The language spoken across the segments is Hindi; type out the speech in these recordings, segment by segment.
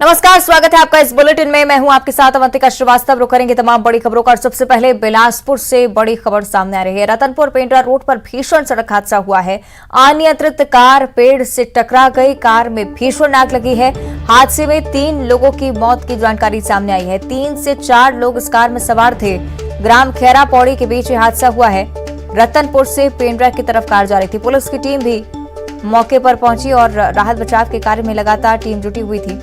नमस्कार, स्वागत है आपका इस बुलेटिन में। मैं हूं आपके साथ अवंतिका श्रीवास्तव। रुक करेंगे तमाम बड़ी खबरों का। सबसे पहले बिलासपुर से बड़ी खबर सामने आ रही है। रतनपुर पेंड्रा रोड पर भीषण सड़क हादसा हुआ है। अनियंत्रित कार पेड़ से टकरा गई। कार में भीषण आग लगी है। हादसे में 3 लोगों की मौत की जानकारी सामने आई है। 3 से 4 लोग इस कार में सवार थे। ग्राम खैरा पौड़ी के बीच यह हादसा हुआ है। रतनपुर से पेंड्रा की तरफ कार जा रही थी। पुलिस की टीम भी मौके पर पहुंची और राहत बचाव के कार्य में लगातार टीम जुटी हुई थी।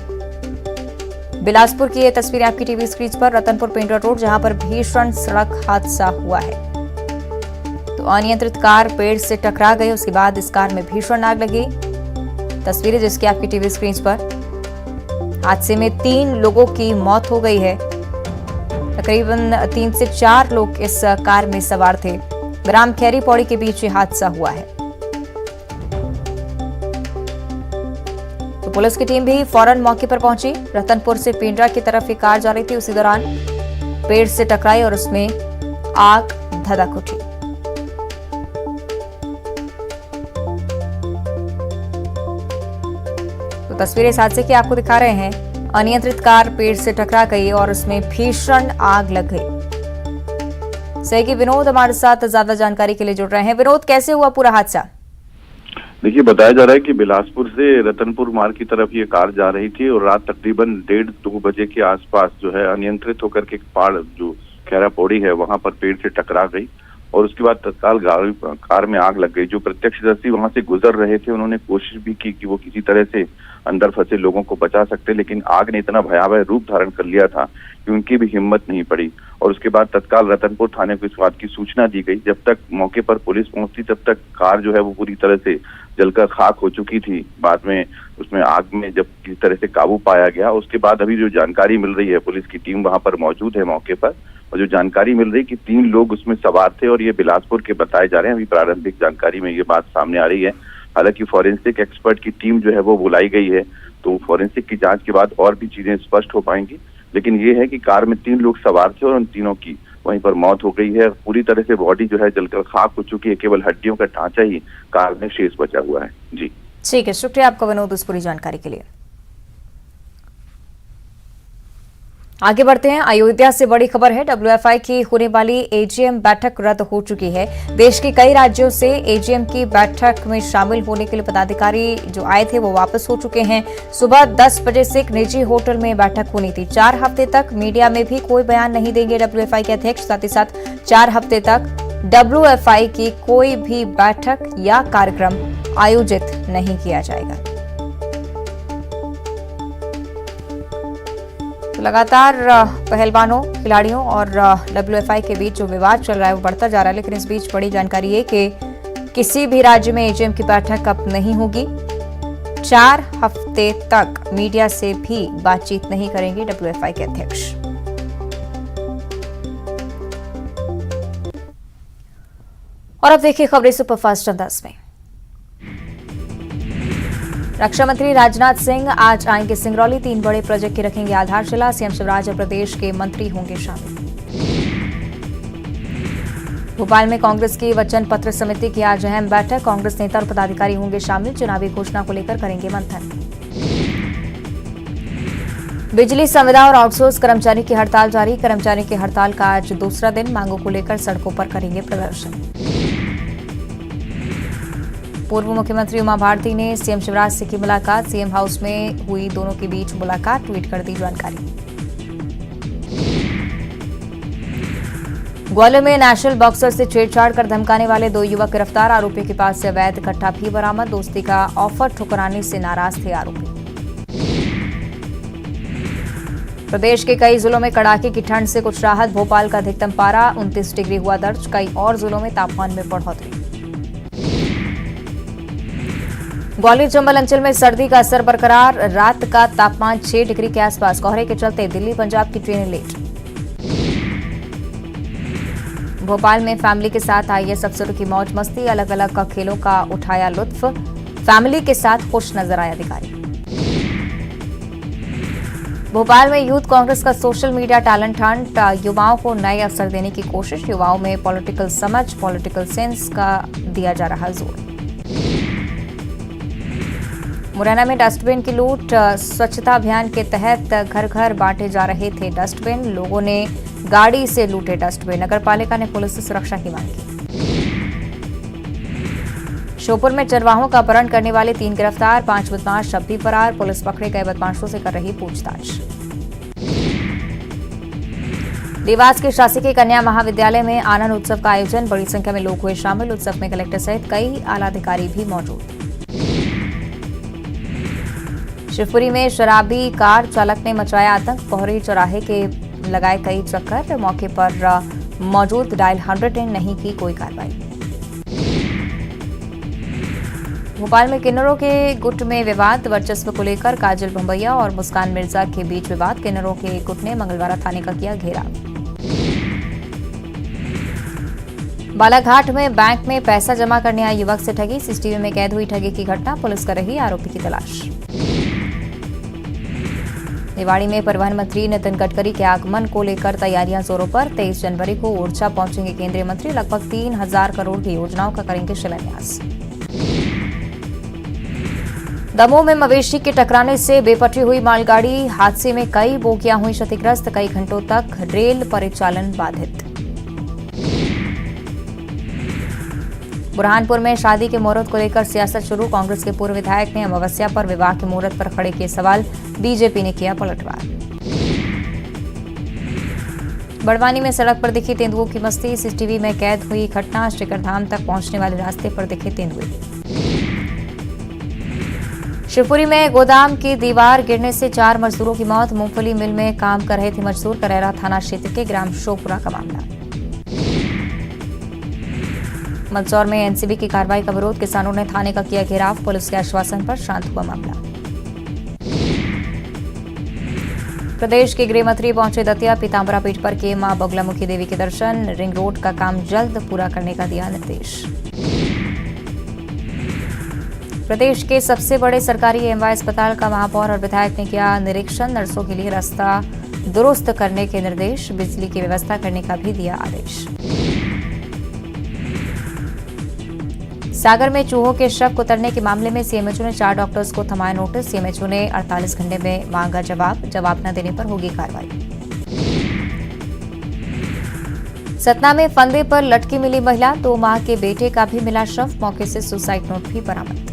बिलासपुर की ये तस्वीरें आपकी टीवी स्क्रीन पर। रतनपुर पेंड्रा रोड जहां पर भीषण सड़क हादसा हुआ है। तो अनियंत्रित कार पेड़ से टकरा गई। उसके बाद इस कार में भीषण आग लगी। तस्वीरें जिसकी आपकी टीवी स्क्रीन पर। हादसे में 3 लोगों की मौत हो गई है। तकरीबन 3 से 4 लोग इस कार में सवार थे। ग्राम खैरी पौड़ी के बीच ये हादसा हुआ है। तो पुलिस की टीम भी फौरन मौके पर पहुंची। रतनपुर से पेंड्रा की तरफ एक कार जा रही थी। उसी दौरान पेड़ से टकराई और उसमें आग धधक उठी। तो तस्वीरें इस हादसे की आपको दिखा रहे हैं। अनियंत्रित कार पेड़ से टकरा गई और उसमें भीषण आग लग गई। सहयोगी विनोद हमारे साथ ज्यादा जानकारी के लिए जुड़ रहे हैं। विनोद, कैसे हुआ पूरा हादसा? देखिए, बताया जा रहा है कि बिलासपुर से रतनपुर मार्ग की तरफ ये कार जा रही थी और रात तकरीबन 1:30-2 बजे के आसपास जो है अनियंत्रित होकर के पहाड़ जो खैरा पौड़ी है वहां पर पेड़ से टकरा गई और उसके बाद तत्काल कार में आग लग गई। जो प्रत्यक्षदर्शी वहां से गुजर रहे थे उन्होंने कोशिश भी की कि वो किसी तरह से अंदर फंसे लोगों को बचा सकते, लेकिन आग ने इतना भयावह रूप धारण कर लिया था कि उनकी भी हिम्मत नहीं पड़ी और उसके बाद तत्काल रतनपुर थाने को इस बात की सूचना दी गई। जब तक मौके पर पुलिस पहुंचती तब तक कार जो है वो पूरी तरह से जलकर खाक हो चुकी थी। बाद में उसमें आग में जब किसी तरह से काबू पाया गया, उसके बाद अभी जो जानकारी मिल रही है, पुलिस की टीम वहां पर मौजूद है मौके पर, और जो जानकारी मिल रही है कि 3 लोग उसमें सवार थे और ये बिलासपुर के बताए जा रहे हैं। अभी प्रारंभिक जानकारी में ये बात सामने आ रही है। हालांकि फॉरेंसिक एक्सपर्ट की टीम जो है वो बुलाई गई है, तो फॉरेंसिक की जांच के बाद और भी चीजें स्पष्ट हो पाएंगी। लेकिन ये है कि कार में 3 लोग सवार थे और उन तीनों की वहीं पर मौत हो गई है। पूरी तरह से बॉडी जो है जलकर खाक हो चुकी है। केवल हड्डियों का ढांचा ही कार में शेष बचा हुआ है। जी ठीक है, शुक्रिया आपका विनोद इस पूरी जानकारी के लिए। आगे बढ़ते हैं। अयोध्या से बड़ी खबर है। डब्ल्यूएफआई की होने वाली एजीएम बैठक रद्द हो चुकी है। देश के कई राज्यों से एजीएम की बैठक में शामिल होने के लिए पदाधिकारी जो आए थे वो वापस हो चुके हैं। सुबह 10 बजे से एक निजी होटल में बैठक होनी थी। 4 हफ्ते तक मीडिया में भी कोई बयान नहीं देंगे डब्ल्यूएफआई के अध्यक्ष। साथ ही साथ 4 हफ्ते तक डब्ल्यूएफआई की कोई भी बैठक या कार्यक्रम आयोजित नहीं किया जाएगा। लगातार पहलवानों, खिलाड़ियों और डब्ल्यूएफआई के बीच जो विवाद चल रहा है वो बढ़ता जा रहा है। लेकिन इस बीच बड़ी जानकारी है कि किसी भी राज्य में एजीएम की बैठक अब नहीं होगी। 4 हफ्ते तक मीडिया से भी बातचीत नहीं करेंगे डब्ल्यूएफआई के अध्यक्ष। और अब देखिए खबरें सुपरफास्ट अंदाज में। रक्षा मंत्री राजनाथ सिंह आज आएंगे सिंगरौली। 3 बड़े प्रोजेक्ट की रखेंगे आधारशिला। सीएम शिवराज और प्रदेश के मंत्री होंगे शामिल। भोपाल में कांग्रेस की वचन पत्र समिति की आज अहम बैठक। कांग्रेस नेता और पदाधिकारी होंगे शामिल। चुनावी घोषणा को लेकर करेंगे मंथन। बिजली, संविदा और आउटसोर्स कर्मचारी की हड़ताल जारी। कर्मचारी की हड़ताल का आज दूसरा दिन। मांगों को लेकर सड़कों पर करेंगे प्रदर्शन। पूर्व मुख्यमंत्री उमा भारती ने सीएम शिवराज से की मुलाकात। सीएम हाउस में हुई दोनों के बीच मुलाकात। ट्वीट कर दी जानकारी। ग्वालियर में नेशनल बॉक्सर से छेड़छाड़ कर धमकाने वाले 2 युवक गिरफ्तार। आरोपियों के पास से अवैध कट्टा भी बरामद। दोस्ती का ऑफर ठुकराने से नाराज थे आरोपी। प्रदेश के कई जिलों में कड़ाके की ठंड से कुछ राहत। भोपाल का अधिकतम पारा 29 डिग्री हुआ दर्ज। कई और जिलों में तापमान में बढ़ोतरी। ग्वालियर चंबल अंचल में सर्दी का असर बरकरार। रात का तापमान 6 डिग्री के आसपास। कोहरे के चलते दिल्ली पंजाब की ट्रेनें लेट। भोपाल में फैमिली के साथ आईएएस अफसरों की मौज मस्ती। अलग अलग खेलों का उठाया लुत्फ। फैमिली के साथ खुश नजर आए अधिकारी। भोपाल में यूथ कांग्रेस का सोशल मीडिया टैलेंट हंट। युवाओं को नए अवसर देने की कोशिश। युवाओं में पॉलिटिकल समझ, पॉलिटिकल सेंस का दिया जा रहा जोर। मुरैना में डस्टबिन की लूट। स्वच्छता अभियान के तहत घर घर बांटे जा रहे थे डस्टबिन। लोगों ने गाड़ी से लूटे डस्टबिन। नगर पालिका ने पुलिस से सुरक्षा की मांग की। श्योपुर में चरवाहों का अपहरण करने वाले 3 गिरफ्तार। 5 बदमाश अब भी फरार। पुलिस पकड़े गए बदमाशों से कर रही पूछताछ। देवास के शासकीय कन्या महाविद्यालय में आनंद उत्सव का आयोजन। बड़ी संख्या में लोग हुए शामिल। उत्सव में कलेक्टर सहित कई आलाधिकारी भी मौजूद। शिवपुरी में शराबी कार चालक ने मचाया आतंक। पोहरी चौराहे के लगाए कई चक्कर। मौके पर मौजूद डायल 100 ने नहीं की कोई कार्रवाई। भोपाल में किन्नरों के गुट में विवाद। वर्चस्व को लेकर काजल बम्बैया और मुस्कान मिर्जा के बीच विवाद। किन्नरों के गुट ने मंगलवार थाने का किया घेराव। बालाघाट में बैंक में पैसा जमा करने आए युवक से ठगी। सीसीटीवी में कैद हुई ठगी की घटना। पुलिस कर रही आरोपी की तलाश। निवाड़ी में परिवहन मंत्री नितिन गडकरी के आगमन को लेकर तैयारियां जोरों पर। 23 जनवरी को ओरछा पहुंचेंगे केंद्रीय मंत्री। लगभग 3000 करोड़ की योजनाओं का करेंगे शिलान्यास। दमोह में मवेशी के टकराने से बेपटरी हुई मालगाड़ी। हादसे में कई बोगियां हुई क्षतिग्रस्त। कई घंटों तक रेल परिचालन बाधित। बुरहानपुर में शादी के मुहूर्त को लेकर सियासत शुरू। कांग्रेस के पूर्व विधायक ने अमावस्या पर विवाह के मुहूर्त पर खड़े किए सवाल। बीजेपी ने किया पलटवार। बड़वानी में सड़क पर दिखी तेंदुओं की मस्ती। सीसीटीवी में कैद हुई घटना। शिखरधाम तक पहुंचने वाले रास्ते पर दिखे तेंदुए। शिवपुरी में गोदाम की दीवार गिरने से 4 मजदूरों की मौत। मूंगफली मिल में काम कर रहे थे मजदूर। करेरा थाना क्षेत्र के ग्राम शोपुरा का मामला। मंदसौर में एनसीबी की कार्रवाई का विरोध। किसानों ने थाने का किया घेराव। पुलिस के आश्वासन पर शांत हुआ मामला। प्रदेश के गृह मंत्री पहुंचे दतिया। पीताम्बरा पीठ पर किए मां बगलामुखी देवी के दर्शन। रिंग रोड का काम जल्द पूरा करने का दिया निर्देश। प्रदेश के सबसे बड़े सरकारी एमवाय अस्पताल का महापौर और विधायक ने किया निरीक्षण। नर्सों के लिए रास्ता दुरुस्त करने के निर्देश। बिजली की व्यवस्था करने का भी दिया आदेश। सागर में चूहों के शव कुतरने के मामले में सीएमएचओ ने 4 डॉक्टर्स को थमाया नोटिस। सीएमएचओ ने 48 घंटे में मांगा जवाब न देने पर होगी कार्रवाई। सतना में फंदे पर लटकी मिली महिला। 2 माह के बेटे का भी मिला शव। मौके से सुसाइड नोट भी बरामद।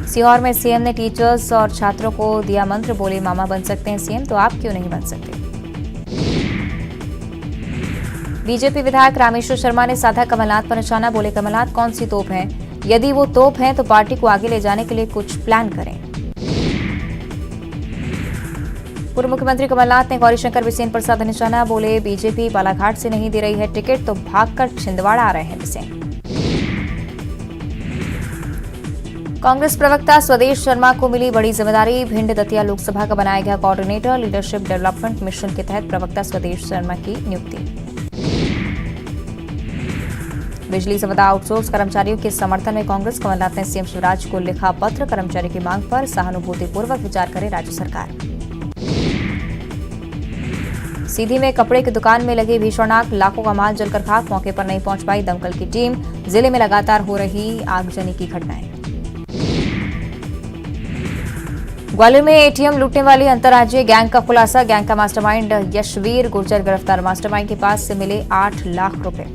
सीहोर में सीएम ने टीचर्स और छात्रों को दिया मंत्र। बोले मामा बन सकते हैं सीएम तो आप क्यों नहीं बन सकते। बीजेपी विधायक रामेश्वर शर्मा ने साधा कमलनाथ पर निशाना। बोले कमलनाथ कौन सी तोप हैं। यदि वो तोप हैं तो पार्टी को आगे ले जाने के लिए कुछ प्लान करें। पूर्व मुख्यमंत्री कमलनाथ ने गौरीशंकर बिसेन पर साधा निशाना। बोले बीजेपी बालाघाट से नहीं दे रही है टिकट तो भागकर छिंदवाड़ा आ रहे हैं बिसेन। कांग्रेस प्रवक्ता स्वदेश शर्मा को मिली बड़ी जिम्मेदारी। भिंड दतिया लोकसभा का बनाया गया कोऑर्डिनेटर। लीडरशिप डेवलपमेंट मिशन के तहत प्रवक्ता स्वदेश शर्मा की नियुक्ति। बिजली संविदा आउटसोर्स कर्मचारियों के समर्थन में कांग्रेस। कमलनाथ ने सीएम शिवराज को लिखा पत्र। कर्मचारी की मांग पर सहानुभूतिपूर्वक विचार करे राज्य सरकार। सीधी में कपड़े की दुकान में लगी भीषण आग। लाखों का माल जलकर खाक। मौके पर नहीं पहुंच पाई दमकल की टीम। जिले में लगातार हो रही आगजनी की घटनाएं। ग्वालियर में एटीएम लूटने वाली अंतर्राज्यीय गैंग का खुलासा। गैंग का मास्टरमाइंड यशवीर गुर्जर गिरफ्तार। मास्टरमाइंड के पास से मिले 8 लाख रुपए।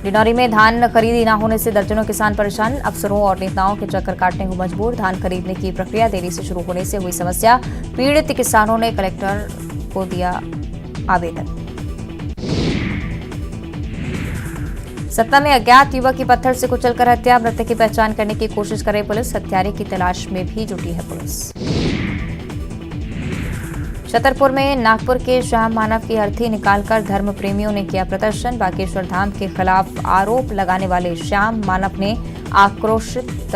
डिंडौरी में धान खरीदी न होने से दर्जनों किसान परेशान। अफसरों और नेताओं के चक्कर काटने को मजबूर। धान खरीदने की प्रक्रिया देरी से शुरू होने से हुई समस्या। पीड़ित किसानों ने कलेक्टर को दिया आवेदन। सतना में अज्ञात युवक की पत्थर से कुचलकर हत्या। मृतक की पहचान करने की कोशिश कर रही पुलिस। हत्यारे की तलाश में भी जुटी है पुलिस। छतरपुर में नागपुर के श्याम मानव की अर्थी निकालकर धर्म प्रेमियों ने किया प्रदर्शन। बागेश्वर धाम के खिलाफ आरोप लगाने वाले श्याम मानव ने आक्रोशित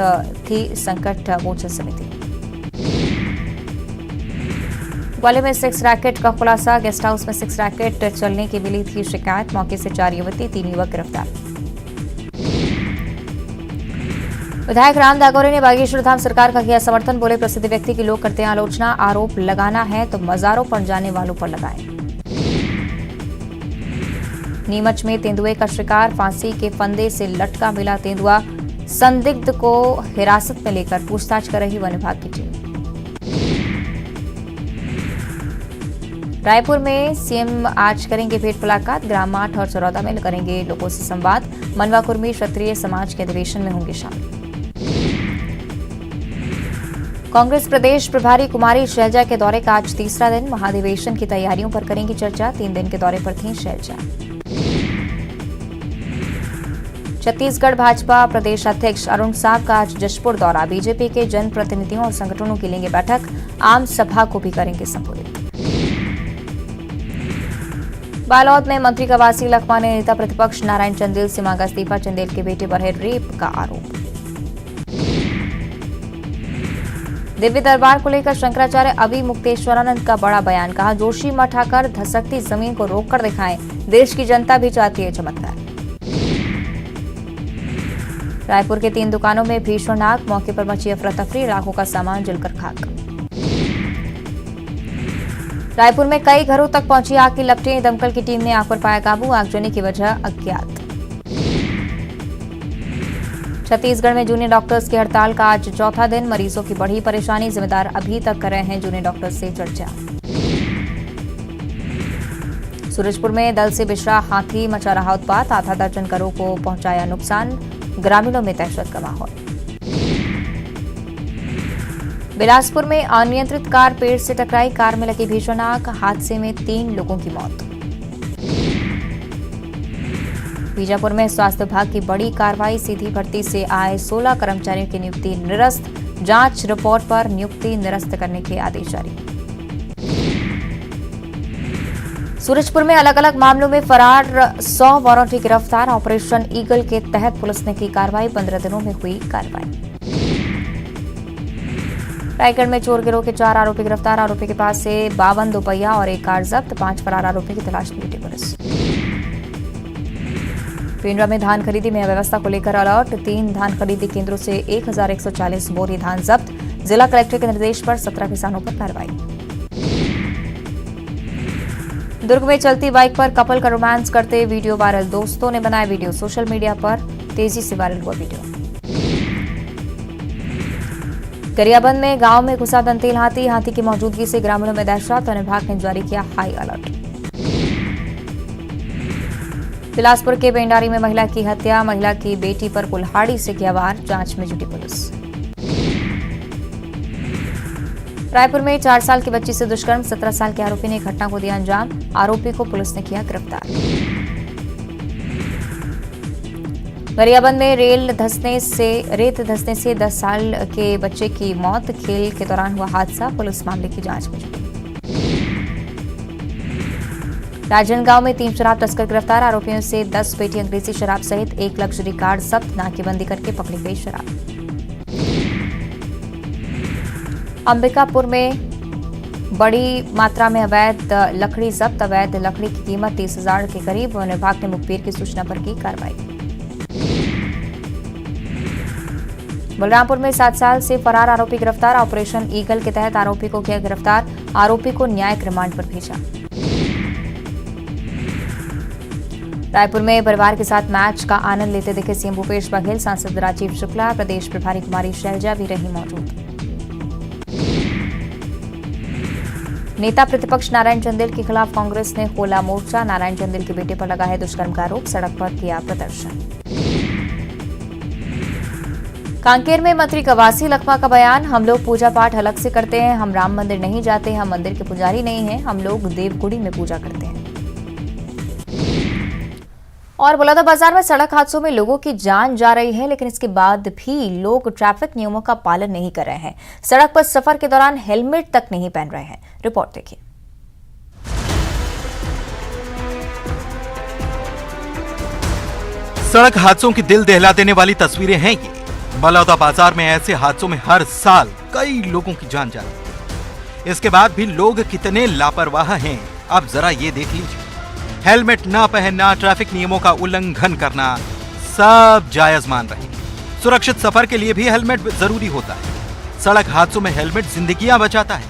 थी संकट मोचन समिति। ग्वालियर में सेक्स रैकेट का खुलासा। गेस्ट हाउस में सेक्स रैकेट चलने की मिली थी शिकायत। मौके से 4 युवती 3 युवक गिरफ्तार। विधायक राम दागोरे ने बागेश्वर धाम सरकार का किया समर्थन। बोले प्रसिद्ध व्यक्ति की लोग करते हैं आलोचना। आरोप लगाना है तो मजारों पर जाने वालों पर लगाएं। नीमच में तेंदुए का शिकार, फांसी के फंदे से लटका मिला तेंदुआ। संदिग्ध को हिरासत में लेकर पूछताछ कर रही वन विभाग की टीम। रायपुर में सीएम आज करेंगे भेंट मुलाकात, ग्राम 8 और चरौदा में करेंगे लोगों से संवाद। मनवा कुर्मी क्षत्रिय समाज के अधिवेशन में होंगे शामिल। कांग्रेस प्रदेश प्रभारी कुमारी शैलजा के दौरे का आज तीसरा दिन, महाधिवेशन की तैयारियों पर करेंगी चर्चा। 3 दिन के दौरे पर थीं शैलजा। छत्तीसगढ़ भाजपा प्रदेश अध्यक्ष अरुण साव का आज जशपुर दौरा, बीजेपी के जनप्रतिनिधियों और संगठनों की लेंगे बैठक, आम सभा को भी करेंगे संबोधित। बालोद में मंत्री कवासी लखमा ने नेता प्रतिपक्ष नारायण चंदेल से मांगा इस्तीफा, चंदेल के बेटे पर है रेप का आरोप। दिव्य दरबार को लेकर शंकराचार्य अभी मुक्तेश्वरानंद का बड़ा बयान, कहा जोशी मठ आकर धसकती जमीन को रोककर दिखाएं, देश की जनता भी चाहती है चमत्कार। रायपुर के 3 दुकानों में भीषण आग, मौके पर मची अफरा तफरी, लाखों का सामान जलकर खाक। रायपुर में कई घरों तक पहुंची आग की लपटें, दमकल की टीम ने आग पर पाया काबू, आगजनी की वजह अज्ञात। छत्तीसगढ़ में जूनियर डॉक्टर्स की हड़ताल का आज चौथा दिन, मरीजों की बढ़ी परेशानी, जिम्मेदार अभी तक कर रहे हैं जूनियर डॉक्टर्स से चर्चा। सूरजपुर में दल से बिछड़ा हाथी, मचा रहा उत्पात, आधा दर्जन घरों को पहुंचाया नुकसान, ग्रामीणों में दहशत का माहौल। बिलासपुर में अनियंत्रित कार पेड़ से टकराई, कार में लगी भीषण आग, हादसे में 3 लोगों की मौत। बीजापुर में स्वास्थ्य विभाग की बड़ी कार्रवाई, सीधी भर्ती से आए 16 कर्मचारियों की नियुक्ति निरस्त, जांच रिपोर्ट पर नियुक्ति निरस्त करने के आदेश जारी। सूरजपुर में अलग अलग मामलों में फरार 100 वारंटी गिरफ्तार, ऑपरेशन ईगल के तहत पुलिस ने की कार्रवाई, 15 दिनों में हुई कार्रवाई। रायगढ़ में चोर गिरोह के 4 आरोपी गिरफ्तार, आरोपी के पास से 52 दोपहिया और एक कार जब्त, 5 फरार आरोपी की तलाश में जुटी पुलिस। पेंड्रा में धान खरीदी में अव्यवस्था को लेकर अलर्ट, 3 धान खरीदी केंद्रों से 1140 बोरी धान जब्त, जिला कलेक्टर के निर्देश पर 17 किसानों पर कार्रवाई। दुर्ग में चलती बाइक पर कपल का रोमांस करते वीडियो वायरल, दोस्तों ने बनाया वीडियो, सोशल मीडिया पर तेजी से वायरल हुआ वीडियो। गरियाबंद में गांव में घुसा दंतेल हाथी, हाथी की मौजूदगी से ग्रामीणों में दहशत, वन विभाग ने जारी किया हाई अलर्ट। बिलासपुर के बेंडारी में महिला की हत्या, महिला की बेटी पर कुल्हाड़ी से किया वार, जांच में जुटी पुलिस। रायपुर में 4 साल की बच्ची से दुष्कर्म, 17 साल के आरोपी ने घटना को दिया अंजाम, आरोपी को पुलिस ने किया गिरफ्तार। गरियाबंद में रेत धंसने से 10 साल के बच्चे की मौत, खेल के दौरान हुआ हादसा, पुलिस मामले की जांच में जुटी। राजनांदगांव में 3 शराब तस्कर गिरफ्तार, आरोपियों से 10 पेटी अंग्रेजी शराब सहित 1 लग्जरी कार जब्त, नाकेबंदी करके पकड़ी गई शराब। अंबिकापुर में बड़ी मात्रा में अवैध लकड़ी जब्त, अवैध लकड़ी की कीमत 30,000 के करीब, वन विभाग ने मुखबिर की सूचना पर की कार्रवाई। बलरामपुर में 7 साल से फरार आरोपी गिरफ्तार, ऑपरेशन ईगल के तहत आरोपी को किया गिरफ्तार, आरोपी को न्यायिक रिमांड पर भेजा। रायपुर में परिवार के साथ मैच का आनंद लेते दिखे सीएम भूपेश बघेल, सांसद राजीव शुक्ला, प्रदेश प्रभारी कुमारी शैलजा भी रही मौजूद। नेता प्रतिपक्ष नारायण चंदेल के खिलाफ कांग्रेस ने खोला मोर्चा, नारायण चंदेल के बेटे पर लगा है दुष्कर्म का आरोप, सड़क पर किया प्रदर्शन। कांकेर में मंत्री कवासी लखमा का बयान, हम लोग पूजा पाठ अलग से करते हैं, हम राम मंदिर नहीं जाते, हम मंदिर के पुजारी नहीं हैं, हम लोग देवगुड़ी में पूजा करते हैं। और बलौदाबाजार में सड़क हादसों में लोगों की जान जा रही है, लेकिन इसके बाद भी लोग ट्रैफिक नियमों का पालन नहीं कर रहे हैं, सड़क पर सफर के दौरान हेलमेट तक नहीं पहन रहे हैं। रिपोर्ट देखिए। सड़क हादसों की दिल दहला देने वाली तस्वीरें हैं ये। बलौदाबाजार में ऐसे हादसों में हर साल कई लोगों की जान जाती है। इसके बाद भी लोग कितने लापरवाह हैं, अब जरा ये देख लीजिए। हेलमेट न पहनना, ट्रैफिक नियमों का उल्लंघन करना, सब जायज मान रहे हैं। सुरक्षित सफर के लिए भी हेलमेट जरूरी होता है। सड़क हादसों में हेलमेट जिंदगियां बचाता है।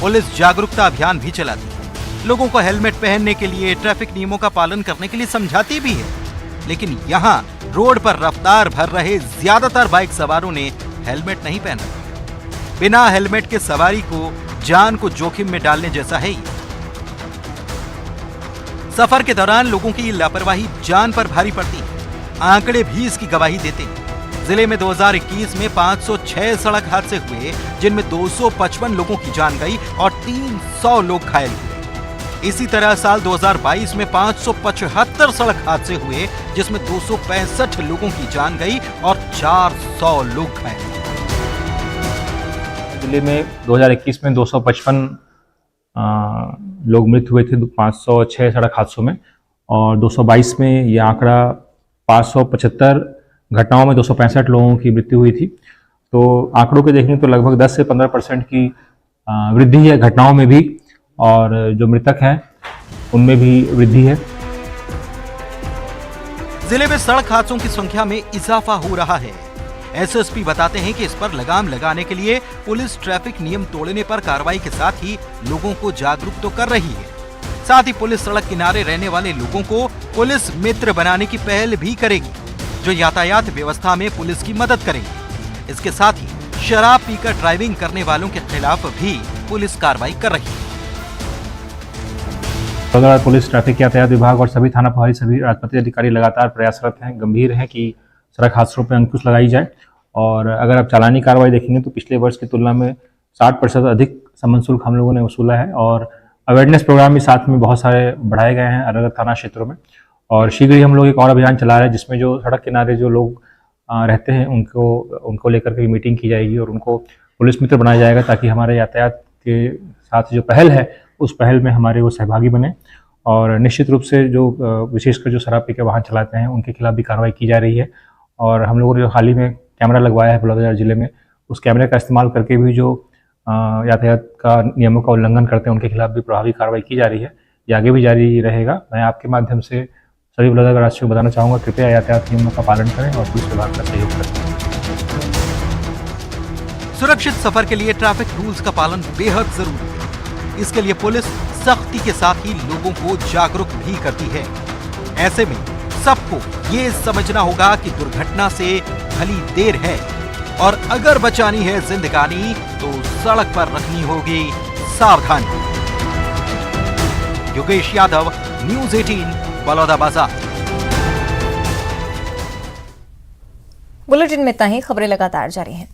पुलिस जागरूकता अभियान भी चलाती है। लोगों को हेलमेट पहनने के लिए, ट्रैफिक नियमों का पालन करने के लिए समझाती भी है। लेकिन यहाँ रोड पर रफ्तार भर रहे ज्यादातर बाइक सवारों ने हेलमेट नहीं पहना। बिना हेलमेट के सवारी को जान को जोखिम में डालने जैसा है ये। सफर के दौरान लोगों की लापरवाही जान पर भारी पड़ती है। आंकड़े भी इसकी गवाही देते हैं। जिले में 2021 में 506 सड़क हादसे हुए, जिनमें 255 लोगों की जान गई और 300 लोग घायल हुए। इसी तरह साल 2022 में 575 सड़क हादसे हुए, जिसमें 265 लोगों की जान गई और 400 लोग घायल हुए। जिले में 2021 में 255 लोग मृत हुए थे 506 सड़क हादसों में, और 222 में यह आंकड़ा 575 घटनाओं में 265 लोगों की मृत्यु हुई थी। तो आंकड़ों के देखें तो लगभग 10 से 15% की वृद्धि है घटनाओं में भी, और जो मृतक हैं उनमें भी वृद्धि है। जिले में सड़क हादसों की संख्या में इजाफा हो रहा है। एसएसपी बताते हैं कि इस पर लगाम लगाने के लिए पुलिस ट्रैफिक नियम तोड़ने पर कार्रवाई के साथ ही लोगों को जागरूक तो कर रही है। साथ ही पुलिस सड़क किनारे रहने वाले लोगों को पुलिस मित्र बनाने की पहल भी करेगी, जो यातायात व्यवस्था में पुलिस की मदद करेंगे। इसके साथ ही शराब पीकर ड्राइविंग करने वालों के खिलाफ भी पुलिस कार्रवाई कर रही है। पुलिस, ट्रैफिक यातायात विभाग और सभी थाना प्रभारी, सभी राजपत्रित अधिकारी लगातार प्रयासरत हैं, गंभीर हैं कि सड़क हादसों पर अंकुश लगाई जाए। और अगर आप चालानी कार्रवाई देखेंगे तो पिछले वर्ष की तुलना में 60% अधिक समन शुल्क हम लोगों ने वसूला है, और अवेयरनेस प्रोग्राम भी साथ में बहुत सारे बढ़ाए गए हैं अलग अलग थाना क्षेत्रों में। और शीघ्र ही हम लोग एक और अभियान चला रहे हैं, जिसमें जो सड़क किनारे जो लोग रहते हैं उनको लेकर के मीटिंग की जाएगी और उनको पुलिस मित्र बनाया जाएगा, ताकि हमारे यातायात के साथ जो पहल है उस पहल में हमारे वो सहभागी बने। और निश्चित रूप से जो विशेषकर जो शराब पी के वाहन चलाते हैं उनके खिलाफ भी कार्रवाई की जा रही है। और हम लोगों ने जो हाल ही में कैमरा लगवाया है बलौदाबाजार जिले में, उस कैमरे का इस्तेमाल करके भी जो यातायात का नियमों का उल्लंघन करते हैं उनके खिलाफ भी प्रभावी कार्रवाई की जा रही है। ये आगे भी जारी रहेगा। मैं आपके माध्यम से सभी बलौदाबाजार वासियों को बताना चाहूँगा, कृपया यातायात नियमों का पालन करें और पुलिस विभाग का सहयोग करें। सुरक्षित सफर के लिए ट्रैफिक रूल्स का पालन बेहद जरूरी है। इसके लिए पुलिस सख्ती के साथ ही लोगों को जागरूक भी करती है। ऐसे में सबको ये समझना होगा कि दुर्घटना से भली देर है, और अगर बचानी है जिंदगानी तो सड़क पर रखनी होगी सावधानी। योगेश यादव, न्यूज़ 18, बलौदाबाजार। बुलेटिन में इतना ही। खबरें लगातार जारी हैं।